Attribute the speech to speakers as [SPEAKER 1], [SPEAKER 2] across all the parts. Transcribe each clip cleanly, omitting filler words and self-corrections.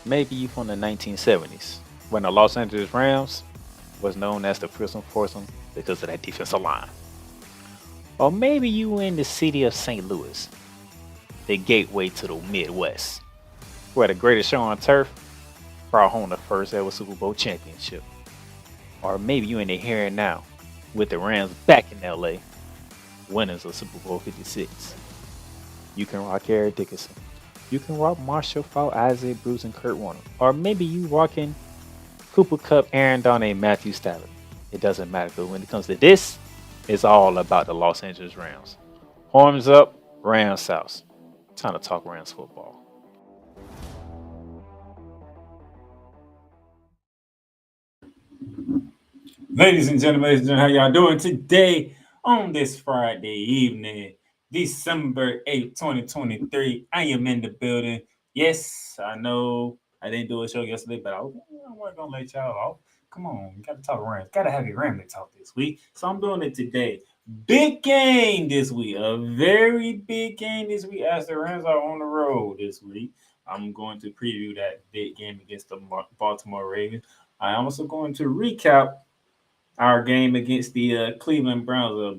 [SPEAKER 1] Maybe you from the 1970s when the Los Angeles Rams was known as the Prison Foursome because of that defensive line. Or maybe you in the city of St. Louis, the gateway to the Midwest, where the greatest show on turf brought home the first ever Super Bowl championship. Or maybe you in the here and now with the Rams back in LA, winners of Super Bowl 56. You can rock Eric Dickerson. You can rock Marshall Faulk, Isaiah Bruce, and Kurt Warner. Or maybe you rocking Cooper Cup, Aaron Donald, and Matthew Stafford. It doesn't matter because when it comes to this, it's all about the Los Angeles Rams. Horns up, Rams South. Time to talk Rams football.
[SPEAKER 2] Ladies and gentlemen, how y'all doing today on this Friday evening, December 8th, 2023? I am in the building. Yes, I know I didn't do a show yesterday, but I wasn't gonna let y'all off. Come on, you gotta talk Rams. Gotta have your Ramily talk this week. So I'm doing it today. Big game this week. A very big game this week as the Rams are on the road this week. I'm going to preview that big game against the Baltimore Ravens. I'm also going to recap our game against the Cleveland Browns,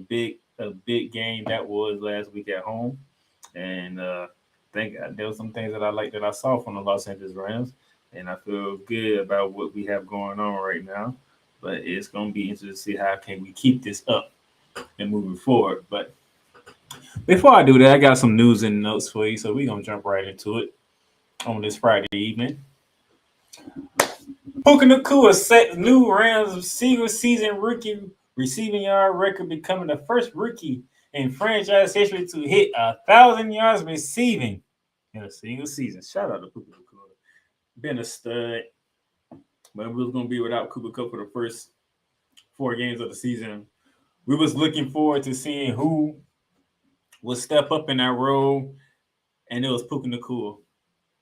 [SPEAKER 2] a big game that was last week at home, and think there was some things that I liked that I saw from the Los Angeles Rams, and I feel good about what we have going on right now. But it's going to be interesting to see how can we keep this up and moving forward. But before I do that, I got some news and notes for you, so we're gonna jump right into it on this Friday evening. Puka Nakua set new Rams single season rookie receiving yard record, becoming the first rookie in franchise history to hit 1,000 yards receiving in a single season. Shout out to Puka Nakua. Been a stud, but we was gonna be without Cooper Cup for the first 4 games of the season. We was looking forward to seeing who would step up in that role, and it was Puka Nakua.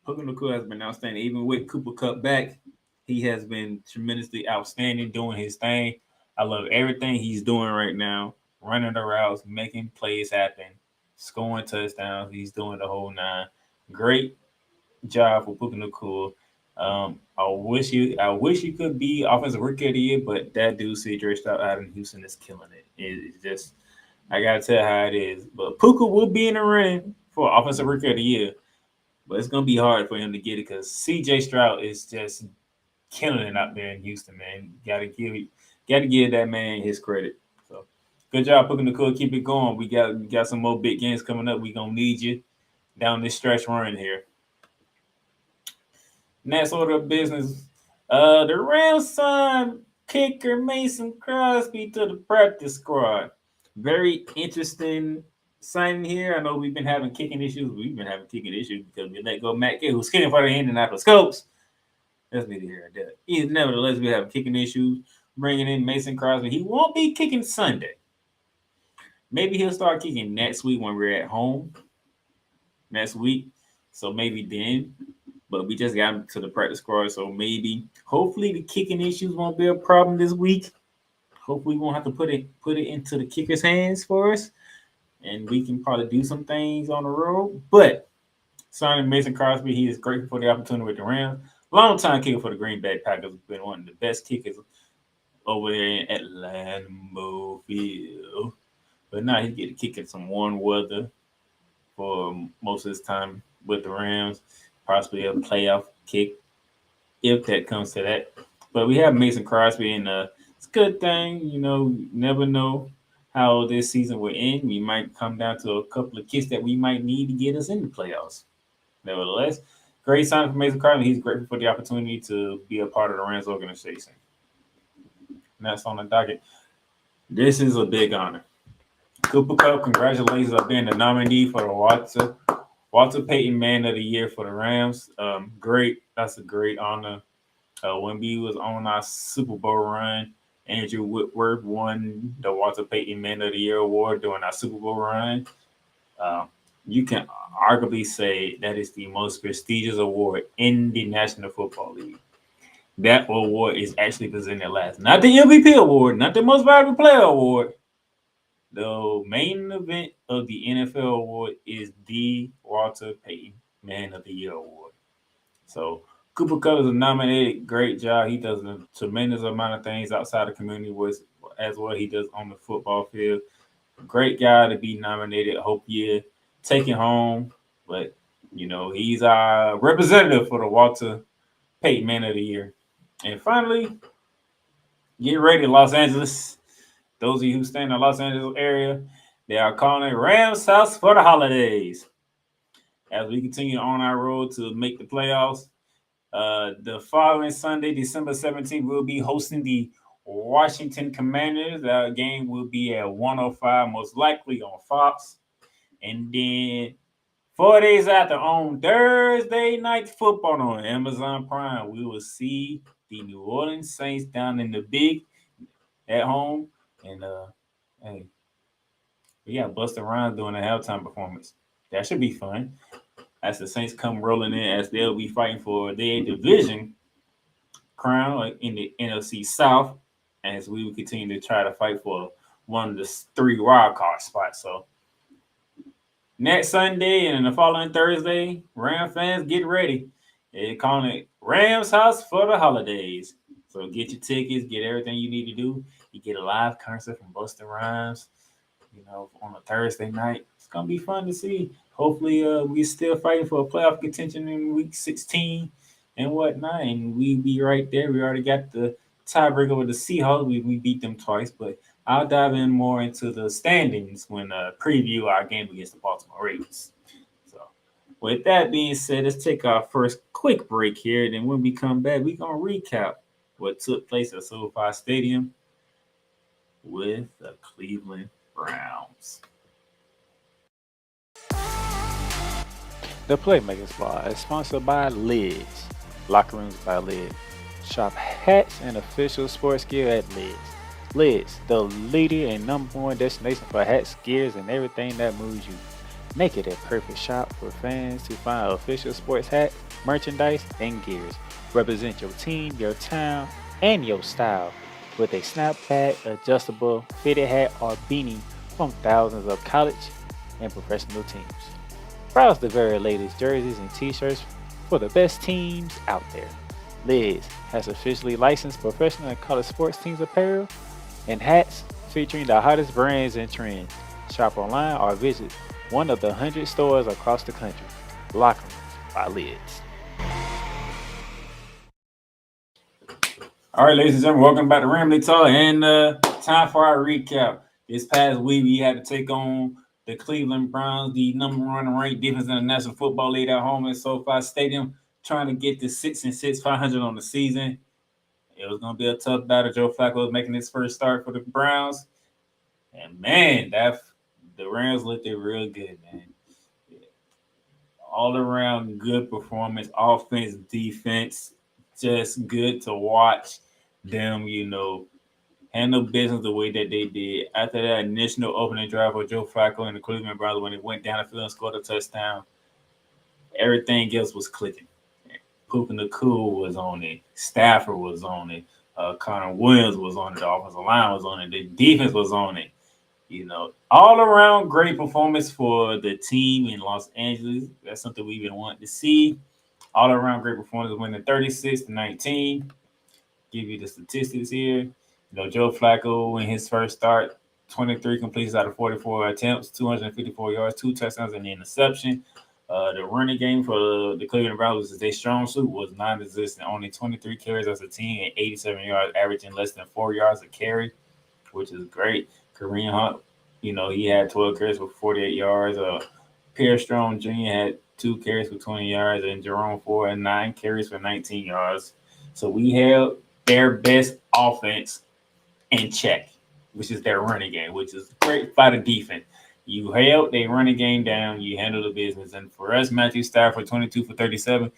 [SPEAKER 2] Puka Nakua has been outstanding. Even with Cooper Cup back, he has been tremendously outstanding doing his thing. I love everything he's doing right now. Running the routes, making plays happen, scoring touchdowns. He's doing the whole nine. Great job for Puka Nakua. I wish you could be offensive rookie of the year, but that dude CJ Stroud out in Houston is killing it. It's just I gotta tell how it is. But Puka will be in the running for offensive rookie of the year, but it's gonna be hard for him to get it because CJ Stroud is just killing it out there in Houston, man. Gotta give that man his credit. So good job putting the code. Keep it going. We got some more big games coming up. We gonna need you down this stretch run here. Next order of business. The Rams signed kicker Mason Crosby to the practice squad. Very interesting signing here. I know we've been having kicking issues. We've been having kicking issues because we let go Matt Gay, who's kicking for the Indianapolis Colts. That's neither here nor there. Nevertheless, we have kicking issues. Bringing in Mason Crosby. He won't be kicking Sunday. Maybe he'll start kicking next week when we're at home. Next week. So maybe then. But we just got him to the practice squad. So maybe, hopefully, the kicking issues won't be a problem this week. Hopefully, we won't have to put it into the kicker's hands for us. And we can probably do some things on the road. But signing Mason Crosby, he is grateful for the opportunity with the Rams. Long time kicker for the Green Bay Packers. Been one of the best kickers over there in Atlanta Field. But now he get to kick in some warm weather for most of his time with the Rams. Possibly a playoff kick if that comes to that. But we have Mason Crosby, and it's a good thing. You never know how this season will end. We might come down to a couple of kicks that we might need to get us in the playoffs. Nevertheless, great sign for Mason Crosby. He's grateful for the opportunity to be a part of the Rams organization. And that's on the docket. This is a big honor. Cooper Cup, congratulations on being the nominee for the Walter Payton Man of the Year for the Rams. Great. That's a great honor. When we was on our Super Bowl run, Andrew Whitworth won the Walter Payton Man of the Year award during our Super Bowl run. Uh, you can arguably say that is the most prestigious award in the National Football League. That award is actually presented last, not the MVP award, not the Most Valuable Player award. The main event of the NFL award is the Walter Payton Man of the Year award. So Cooper Cup is a nominated. Great job. He does a tremendous amount of things outside the community was as well he does on the football field. Great guy to be nominated. Hope you take it home. But he's our representative for the Walter Payton Man of the Year. And finally, get ready, Los Angeles. Those of you who stay in the Los Angeles area, they are calling it Rams House for the holidays. As we continue on our road to make the playoffs, the following Sunday, December 17th, we'll be hosting the Washington Commanders. Our game will be at 105, most likely on Fox. And then 4 days after, on Thursday Night Football on Amazon Prime, we will see the New Orleans Saints down in the big at home. And hey, we got Busta Rhymes doing a halftime performance. That should be fun. As the Saints come rolling in, as they'll be fighting for their division crown in the NFC South, as we will continue to try to fight for one of the 3 wild card spots. So next Sunday and the following Thursday, Ram fans, get ready. They're calling it Rams House for the holidays. So get your tickets, get everything you need to do. You get a live concert from Busta Rhymes, on a Thursday night. It's gonna be fun to see. Hopefully, we're still fighting for a playoff contention in week 16 and whatnot, and we be right there. We already got the tiebreaker with the Seahawks. We beat them twice, but I'll dive in more into the standings when preview our game against the Baltimore Ravens. So, with that being said, let's take our first quick break here. Then when we come back, we're gonna recap what took place at SoFi Stadium with the Cleveland Browns.
[SPEAKER 1] The Playmaker Squad is sponsored by Lids, Locker Rooms by Lids. Shop hats and official sports gear at Lids. Lids, the leader and #1 destination for hats, gears, and everything that moves you. Make it a perfect shop for fans to find official sports hats, merchandise, and gears. Represent your team, your town, and your style with a snapback, adjustable, fitted hat, or beanie from thousands of college and professional teams. Browse the very latest jerseys and t-shirts for the best teams out there. Liz has officially licensed professional and college sports teams apparel and hats featuring the hottest brands and trends. Shop online or visit one of the 100 stores across the country. Locker Rooms by Lids.
[SPEAKER 2] All right, ladies and gentlemen, welcome back to Ramily Talk, and time for our recap. This past week, we had to take on the Cleveland Browns, the #1 ranked defense in the National Football League at home at SoFi Stadium, trying to get to 6-6, 500 on the season. It was going to be a tough battle. Joe Flacco was making his first start for the Browns, and man, the Rams looked real good, man. All around good performance, offense, defense, just good to watch them, handle business the way that they did. After that initial opening drive for Joe Flacco and the Cleveland Browns, when it went down the field and scored a touchdown, everything else was clicking. Pooping the Cool was on it. Stafford was on it. Connor Williams was on it. The offensive line was on it. The defense was on it. All around great performance for the team in Los Angeles. That's something we've been wanting to see. All around great performance, winning 36-19. Give you the statistics here. Joe Flacco in his first start, 23 completions out of 44 attempts, 254 yards, 2 touchdowns, and an interception. The running game for the Cleveland Browns, their strong suit, was non-existent. Only 23 carries as a team and 87 yards, averaging less than 4 yards a carry, which is great. Kareem Hunt, he had 12 carries for 48 yards. Pierre Strong Jr. had 2 carries for 20 yards, and Jerome Ford had 9 carries for 19 yards. So we held their best offense in check, which is their running game, which is great by the defense. You held their running game down, you handled the business. And for us, Matthew Stafford, 22 for 37,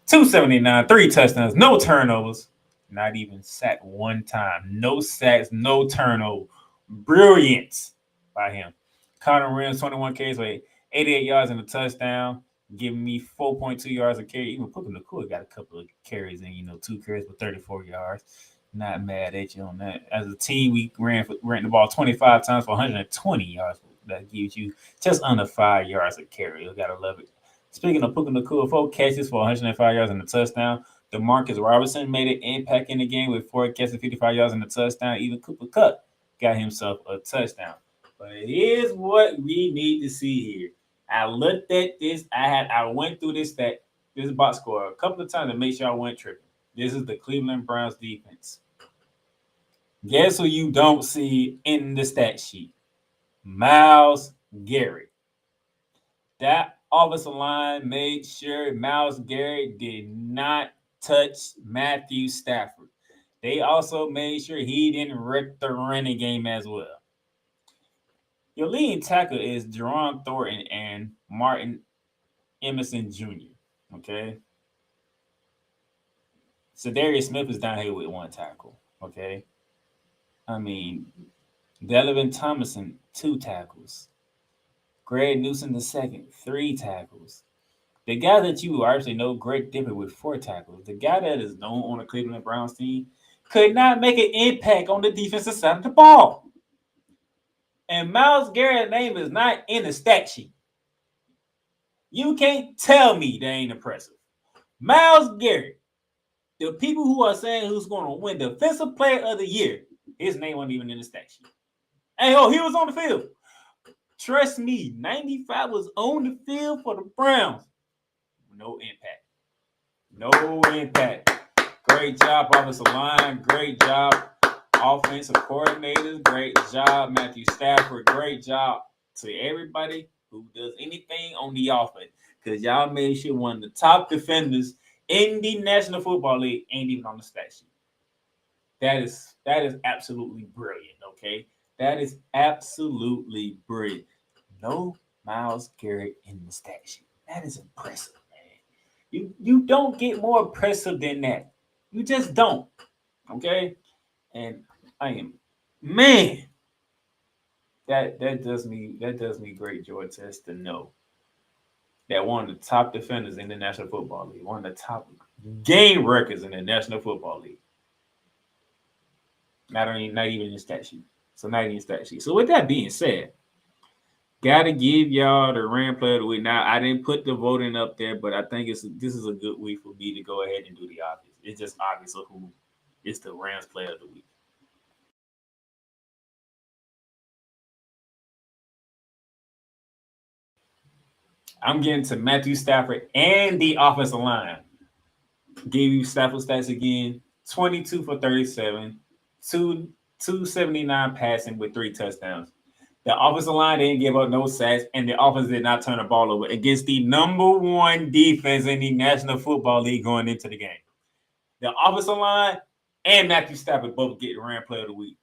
[SPEAKER 2] 279, 3 touchdowns, no turnovers, not even sacked one time. No sacks, no turnover. Brilliant by him. Connor Williams, 21 carries for 88 yards and a touchdown, giving me 4.2 yards a carry. Even Puka Nacua got a couple of carries and 2 carries for 34 yards. Not mad at you on that. As a team, we ran the ball 25 times for 120 yards. That gives you just under 5 yards a carry. You gotta love it. Speaking of Puka Nacua, 4 catches for 105 yards and a touchdown. DeMarcus Robinson made an impact in the game with 4 catches, 55 yards, and a touchdown. Even Cooper Kupp got himself a touchdown. But here's what we need to see here. I looked at this. I went through this box score a couple of times to make sure I wasn't tripping. This is the Cleveland Browns defense. Guess who you don't see in the stat sheet? Myles Garrett. That offensive line made sure Myles Garrett did not touch Matthew Stafford. They also made sure he didn't wreck the running game as well. Your leading tackle is Jerron Thornton and Martin Emerson Jr. Okay. Darius Smith is down here with 1 tackle. Okay. I mean, Delvin Thomason, 2 tackles. Greg Newsom II, 3 tackles. The guy that you actually know, Greg Dippert, with 4 tackles. The guy that is known on the Cleveland Browns team could not make an impact on the defensive side of the ball. And Myles Garrett's name is not in the stat sheet. You can't tell me that ain't impressive. Myles Garrett, the people who are saying who's going to win Defensive Player of the Year, his name wasn't even in the stat sheet. Hey, he was on the field. Trust me, 95 was on the field for the Browns. No impact. No impact. Great job, offensive line. Great job, offensive coordinators. Great job, Matthew Stafford. Great job to everybody who does anything on the offense. Because y'all made sure one of the top defenders in the National Football League ain't even on the stat sheet. That is absolutely brilliant, okay? That is absolutely brilliant. No Myles Garrett in the stat sheet. That is impressive, man. You don't get more impressive than that. You just don't. Okay? And I am, man. That does me great joy to know that one of the top defenders in the National Football League, one of the top game records in the National Football League, not even in stat sheet. So not even stat sheet. So with that being said, gotta give y'all the Ram Player of the Week. Now I didn't put the voting up there, but I think this is a good week for me to go ahead and do the obvious. It's just obvious of who is the Rams Player of the Week. I'm getting to Matthew Stafford and the offensive line. Gave you Stafford stats again: 22 for 37, 279 passing with 3 touchdowns. The offensive line didn't give up no sacks, and the offense did not turn the ball over against the number 1 defense in the National Football League going into the game. The offensive line and Matthew Stafford both get Ram Player of the Week.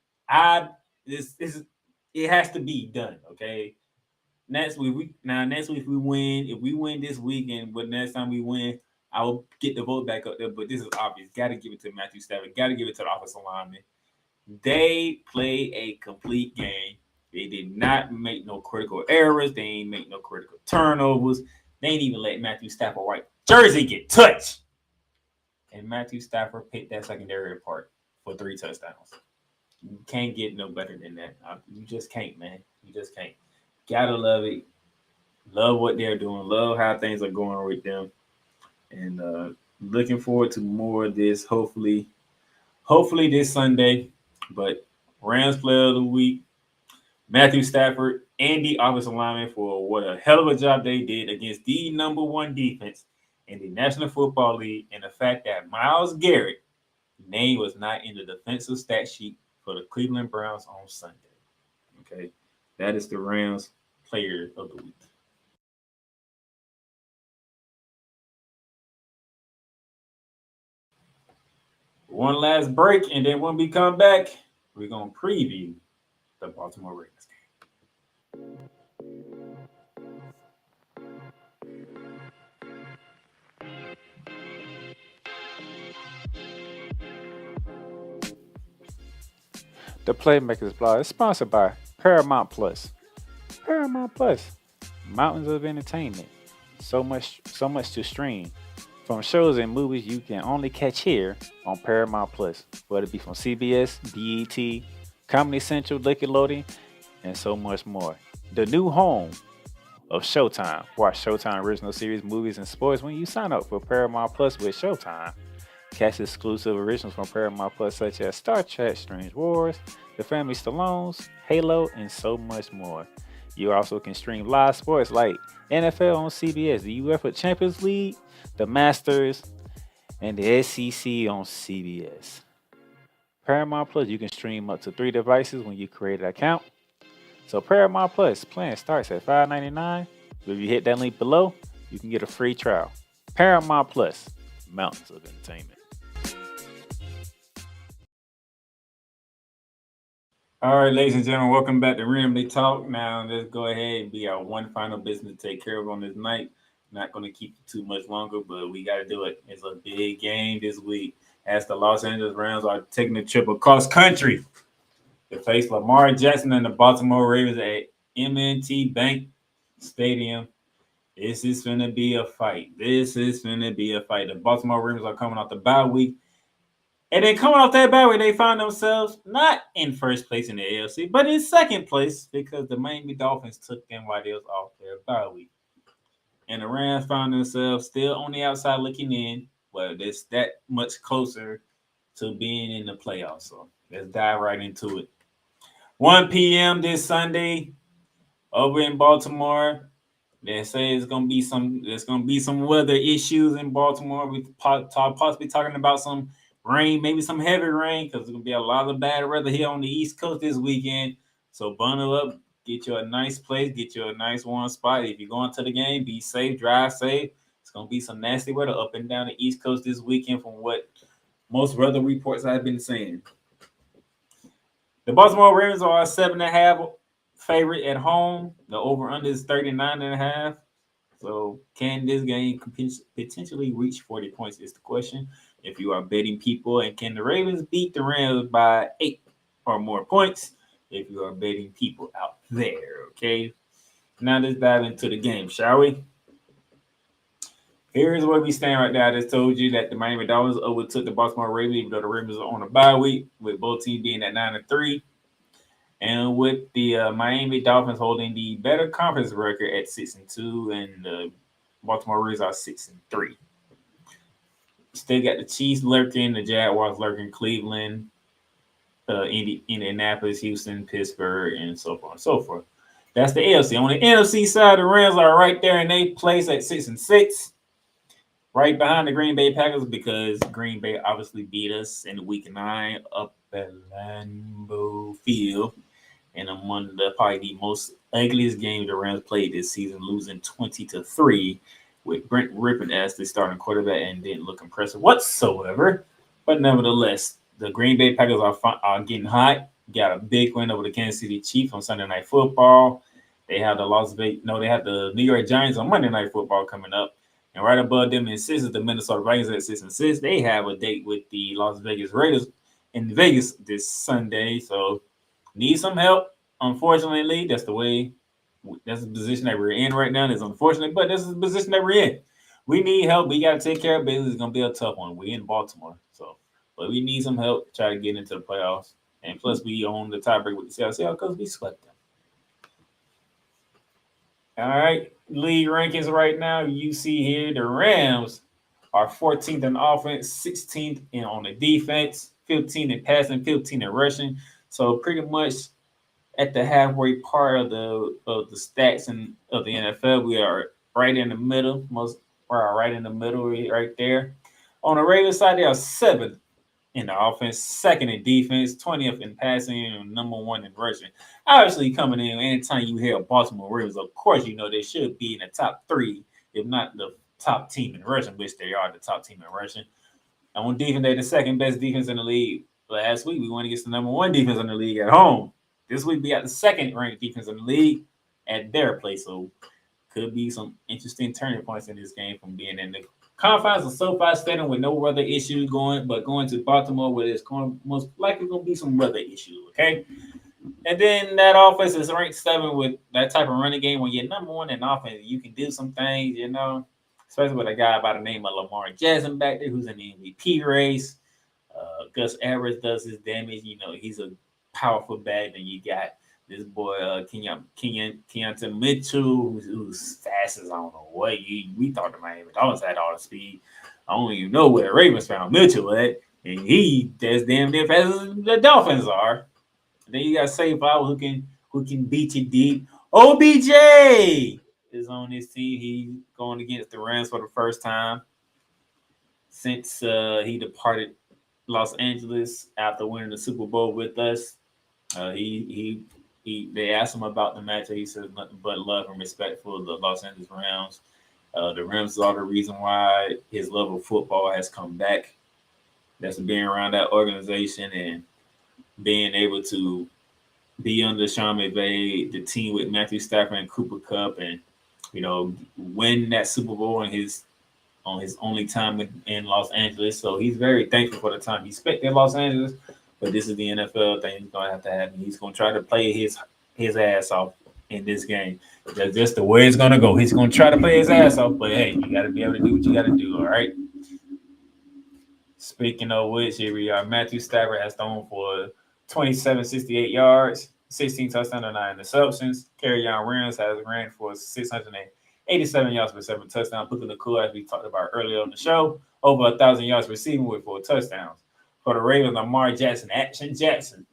[SPEAKER 2] It has to be done, okay? Next week we win. If we win this weekend, but next time we win, I will get the vote back up there. But this is obvious. Got to give it to Matthew Stafford. Got to give it to the offensive lineman. They play a complete game. They did not make no critical errors. They ain't make no critical turnovers. They ain't even let Matthew Stafford white jersey get touched. And Matthew Stafford picked that secondary apart for 3 touchdowns. You can't get no better than that. You just can't, man. You just can't. Gotta love it. Love what they're doing. Love how things are going with them. And looking forward to more of this. Hopefully this Sunday. But Rams Player of the Week, Matthew Stafford, and the offensive lineman for what a hell of a job they did against the number 1 defense in the National Football League, and the fact that Myles Garrett's name was not in the defensive stat sheet for the Cleveland Browns on Sunday. Okay, that is the Rams Player of the Week. One last break, and then when we come back, we're going to preview the Baltimore Ravens game.
[SPEAKER 1] The Playmakers blog is sponsored by Paramount Plus. Paramount Plus, mountains of entertainment. So much to stream. From shows and movies you can only catch here on Paramount Plus, whether it be from CBS, BET, Comedy Central, Nickelodeon, and so much more. The new home of Showtime. Watch Showtime original series, movies, and sports when you sign up for Paramount Plus with Showtime. Catch exclusive originals from Paramount Plus such as Star Trek Strange Wars, The Family Stallones, Halo, and so much more. You also can stream live sports like NFL on CBS, the UEFA Champions League, the Masters, and the SEC on CBS. Paramount Plus, you can stream up to 3 devices when you create an account. So Paramount Plus plan starts at $5.99. If you hit that link below, you can get a free trial. Paramount Plus, mountains of entertainment.
[SPEAKER 2] All right, ladies and gentlemen, welcome back to Ramily Talk. Now, let's go ahead and be our one final business to take care of on this night. Not going to keep you too much longer, but we got to do it. It's a big game this week as the Los Angeles Rams are taking a trip across country to face Lamar Jackson and the Baltimore Ravens at M&T Bank Stadium. This is going to be a fight. The Baltimore Ravens are coming off the bye week. And then coming off that bye week, they found themselves not in first place in the AFC, but in second place because the Miami Dolphins took them while they was off their bye week. And the Rams found themselves still on the outside looking in. Well, it's that much closer to being in the playoffs. So let's dive right into it. 1 p.m. this Sunday over in Baltimore. They say there's gonna be some weather issues in Baltimore. We possibly talking about some rain, maybe some heavy rain, because there's gonna be a lot of bad weather here on the East Coast this weekend. So bundle up, get you a nice place, get you a nice warm spot. If you're going to the game, be safe, drive safe. It's gonna be some nasty weather up and down the East Coast this weekend, from what most weather reports I've been saying. The Baltimore Ravens are a 7.5 favorite at home. The over/under is 39.5. So can this game potentially reach 40 points is the question. If you are betting people, and can the Ravens beat the Rams by 8 or more points? If you are betting people out there, okay. Now let's dive into the game, shall we? Here's where we stand right now. I just told you that the Miami Dolphins overtook the Baltimore Ravens, even though the Ravens are on a bye week, with both teams being at 9-3. And with the Miami Dolphins holding the better conference record at 6-2, and the Baltimore Ravens are 6-3. Still got the Chiefs lurking, the Jaguars lurking, Cleveland, Indianapolis, Houston, Pittsburgh, and so forth and so forth. That's the AFC. On the NFC side, the Rams are right there in eighth place at 6-6, right behind the Green Bay Packers, because Green Bay obviously beat us in week 9 up at Lambeau Field. And one of probably the most ugliest games the Rams played this season, losing 20-3 with Brent Rippon as the starting quarterback, and didn't look impressive whatsoever. But nevertheless, the Green Bay Packers are getting hot. Got a big win over the Kansas City Chiefs on Sunday Night Football. They have they have the New York Giants on Monday Night Football coming up. And right above them in 6 is the Minnesota Vikings at 6-6. They have a date with the Las Vegas Raiders in Vegas this Sunday. So need some help. Unfortunately, that's the position that we're in right now. It's unfortunate, but this is the position that we're in. We need help. We got to take care of business. It's going to be a tough one. We're in Baltimore. But we need some help to try to get into the playoffs. And plus, we own the tiebreak with the Seattle because we swept them. All right. League rankings right now. You see here the Rams are 14th in offense, 16th on the defense, 15th in passing, 15th in rushing. So pretty much at the halfway part of the stats of the NFL, we are right in the middle. We're right in the middle, right there. On the Ravens side, they are 7th in the offense, 2nd in defense, 20th in passing, and number 1 in rushing. Obviously, coming in, anytime you hear Baltimore Ravens, of course, you know they should be in the top 3, if not the top team in rushing, which they are the top team in rushing. And on defense, they're the 2nd best defense in the league. Last week, we went against the number 1 defense in the league at home. This week, we got the 2nd ranked defense in the league at their place. So, could be some interesting turning points in this game from being in the confines of SoFi Stadium with no weather issues going to Baltimore, where it's most likely going to be some weather issues. Okay. And then that offense is ranked 7 with that type of running game. When you're number 1 in offense, you can do some things, especially with a guy by the name of Lamar Jackson back there who's in the MVP race. Gus Edwards does his damage. He's a powerful back. Then you got this boy Keontae Mitchell, who's fast as I don't know what. We thought the Miami Dolphins had all the speed. I don't even know where the Ravens found Mitchell at, and he that's damn near fast as the Dolphins are. And then you got Safe Flowers who can beat you deep. OBJ is on this team. He's going against the Rams for the first time since he departed Los Angeles after winning the Super Bowl with us. They asked him about the match. He said nothing but love and respect for the Los Angeles Rams. The Rams are the reason why his love of football has come back. That's being around that organization and being able to be under Sean McVay, the team with Matthew Stafford and Cooper Cup, and win that Super Bowl on his only time in Los Angeles. So he's very thankful for the time he spent in Los Angeles. But this is the NFL thing. He's gonna have to happen. He's gonna try to play his ass off in this game. That's just the way it's gonna go. He's gonna try to play his ass off, but hey, you gotta be able to do what you gotta do. All right. Speaking of which, here we are. Matthew Stafford has thrown for 2768 yards, 16 touchdowns, and 9 interceptions. Kerryon Williams has ran for 687 yards with 7 touchdowns. Puka Nacua, as we talked about earlier on the show, over 1,000 yards receiving with 4 touchdowns. For the Ravens, Lamar Jackson, Action Jackson,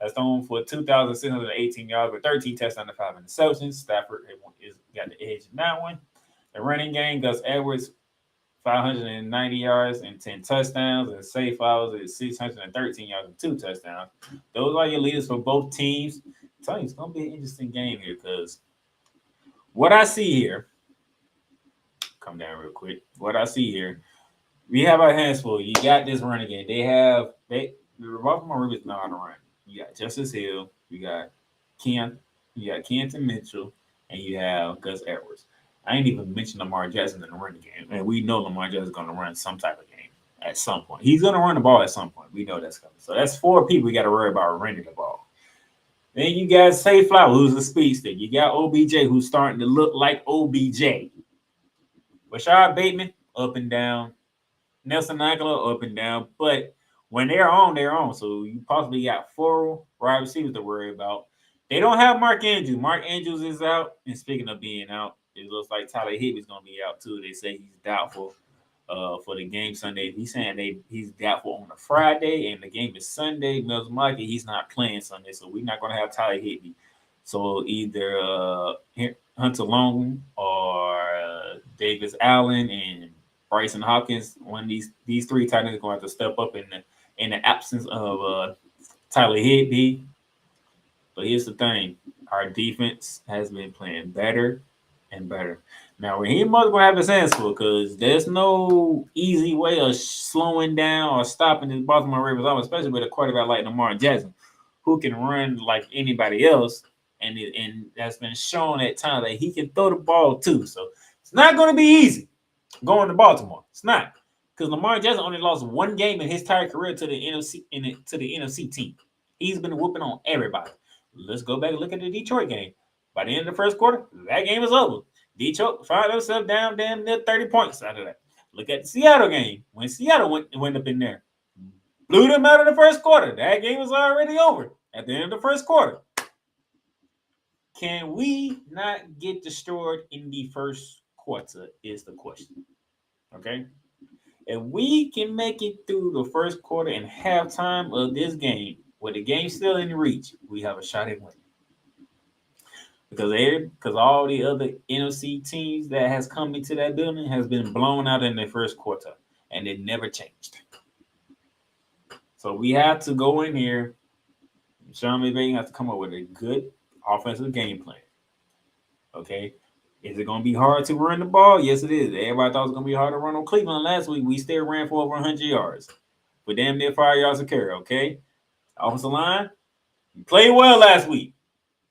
[SPEAKER 2] has thrown for 2,618 yards with 13 touchdowns and 5 interceptions. Stafford is got the edge in that one. The running game, Gus Edwards, 590 yards and 10 touchdowns, and Safe Flowers at 613 yards and 2 touchdowns. Those are your leaders for both teams. I'm telling you, it's going to be an interesting game here because what I see here, come down real quick. What I see here, we have our hands full. You got this running game. The Baltimore Ravens know how to run. You got Justice Hill, you got Kenton Mitchell, and you have Gus Edwards. I ain't even mentioned Lamar Jackson in the running game. And we know Lamar Jackson is going to run some type of game at some point. He's going to run the ball at some point. We know that's coming. So that's 4 people we got to worry about running the ball. Then you got Safe Flower, who's a speedster. You got OBJ, who's starting to look like OBJ. Rashad Bateman, up and down. Nelson Aguilar, up and down. But when they're on, they're on. So you possibly got 4 wide receivers to worry about. They don't have Mark Andrews. Mark Andrews is out. And speaking of being out, it looks like Tyler Higbee's going to be out too. They say he's doubtful for the game Sunday. He's saying he's doubtful on a Friday, and the game is Sunday. Most likely he's not playing Sunday, so we're not going to have Tyler Higbee. So either Hunter Long or Davis Allen and Bryson Hopkins, one of these 3 tight ends are going to have to step up in the absence of Tyler Higbee. But here's the thing. Our defense has been playing better and better. Now, Raheem Mother's going to have his hands full because there's no easy way of slowing down or stopping this Baltimore Ravens offense, especially with a quarterback like Lamar Jackson, who can run like anybody else. And that's been shown at times that he can throw the ball too. So it's not going to be easy going to Baltimore. It's not. Because Lamar Jackson only lost 1 game in his entire career to the NFC team. He's been whooping on everybody. Let's go back and look at the Detroit game. By the end of the first quarter, that game was over. Detroit found themselves down damn near 30 points out of that. Look at the Seattle game. When Seattle went up in there, blew them out of the first quarter. That game was already over at the end of the first quarter. Can we not get destroyed in the first quarter is the question. Okay? If we can make it through the first quarter and halftime of this game, with the game still in reach, we have a shot at winning. Because all the other NFC teams that has come into that building has been blown out in the first quarter, and it never changed. So we have to go in here. Sean McVay has to come up with a good offensive game plan. Okay, is it going to be hard to run the ball? Yes, it is. Everybody thought it was going to be hard to run on Cleveland last week. We still ran for over 100 yards, with damn near 5 yards a carry. Okay, offensive line, you played well last week.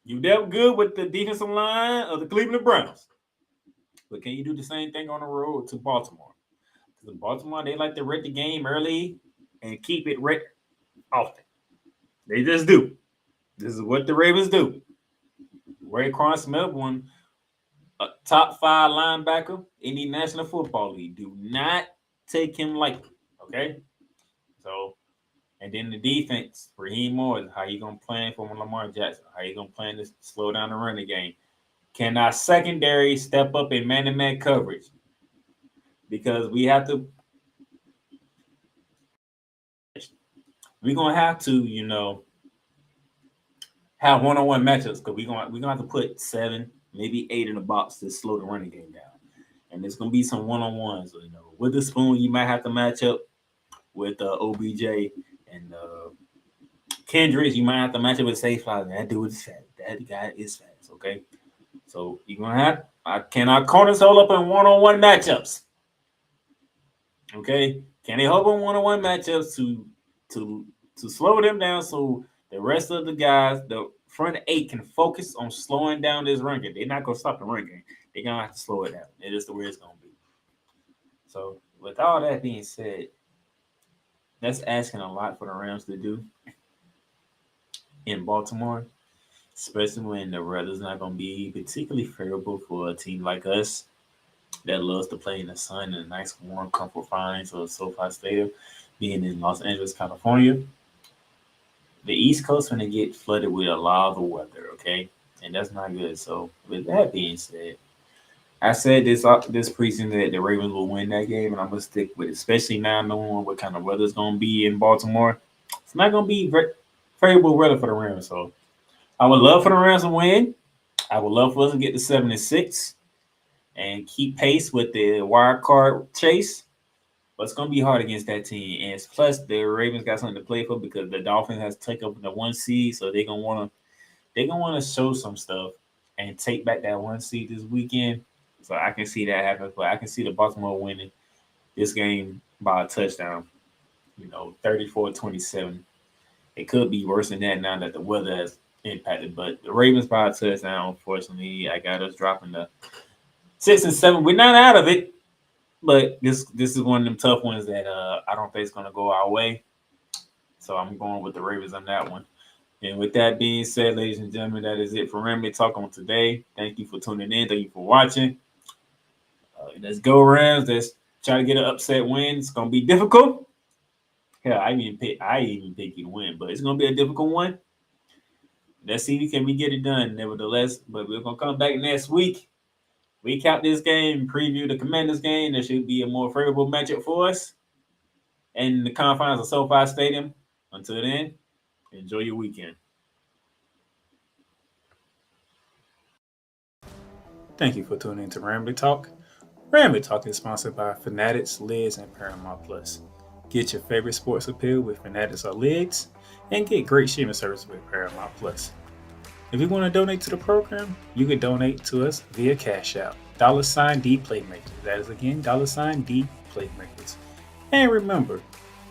[SPEAKER 2] You dealt good with the defensive line of the Cleveland Browns. But can you do the same thing on the road to Baltimore? Because in Baltimore, they like to wreck the game early and keep it wrecked often. They just do. This is what the Ravens do. Raekwon Smith won a top 5 linebacker in the National Football League. Do not take him lightly, okay? So, and then the defense, Raheem Morris, how you going to plan for Lamar Jackson? How you going to plan to slow down the running game? Can our secondary step up in man-to-man coverage? because we're gonna have to, have one-on-one matchups because we're gonna have to put 7, maybe 8 in the box to slow the running game down. And there's gonna be some one-on-ones. With the spoon, you might have to match up with OBJ and Kendricks. You might have to match up with Safe Fly. That dude is fast. That guy is fast. Okay, so you're gonna have. I cannot corners hold up in one-on-one matchups. Okay, can they hold on one-on-one matchups to to slow them down so the rest of the guys, the front 8, can focus on slowing down this run game. They're not gonna stop the run game. They're gonna have to slow it down. It is the way it's gonna be. So with all that being said, that's asking a lot for the Rams to do in Baltimore, especially when the weather's not gonna be particularly favorable for a team like us that loves to play in the sun in a nice warm comfort finds or SoFi Stadium, being in Los Angeles, California. The East Coast gonna get flooded with a lot of the weather, okay? And that's not good. So with that being said, I said this preseason that the Ravens will win that game, and I'm gonna stick with it, especially now knowing what kind of weather it's gonna be in Baltimore. It's not gonna be favorable weather for the Rams. So I would love for the Rams to win. I would love for us to get to 7-6 and keep pace with the wild card chase. But it's gonna be hard against that team. And plus the Ravens got something to play for because the Dolphins has to take up the 1 seed, so they're gonna wanna show some stuff and take back that 1 seed this weekend. So I can see that happen. But I can see the Baltimore winning this game by a touchdown, 34-27. It could be worse than that now that the weather has impacted. But the Ravens by a touchdown, unfortunately, I got us dropping the 6 and 7. We're not out of it, but this is one of them tough ones that I don't think it's gonna go our way. So I'm going with the Ravens on that one. And with that being said, ladies and gentlemen, that is it for Ramily Talk on today. Thank you for tuning in. Thank you for watching. Let's go Rams. Let's try to get an upset win. It's gonna be difficult. Hell, I even pick you to win, but it's gonna be a difficult one. Let's see can we get it done, nevertheless. But we're gonna come back next week. Recap this game, preview the Commanders game. There should be a more favorable matchup for us in the confines of SoFi Stadium. Until then, enjoy your weekend. Thank you for tuning in to Ramily Talk. Ramily Talk is sponsored by Fanatics, Lids, and Paramount Plus. Get your favorite sports appeal with Fanatics or Lids, and get great streaming service with Paramount Plus. If you want to donate to the program, you can donate to us via Cash App, $D Playmakers. That is again, $D Playmakers. And remember,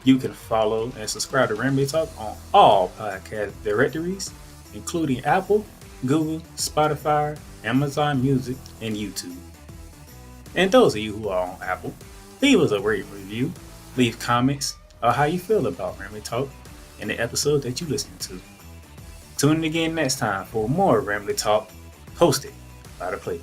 [SPEAKER 2] you can follow and subscribe to Ramily Talk on all podcast directories, including Apple, Google, Spotify, Amazon Music, and YouTube. And those of you who are on Apple, leave us a rate review, leave comments on how you feel about Ramily Talk and the episode that you listen to. Tune in again next time for more Ramily Talk, hosted by the Playmaker.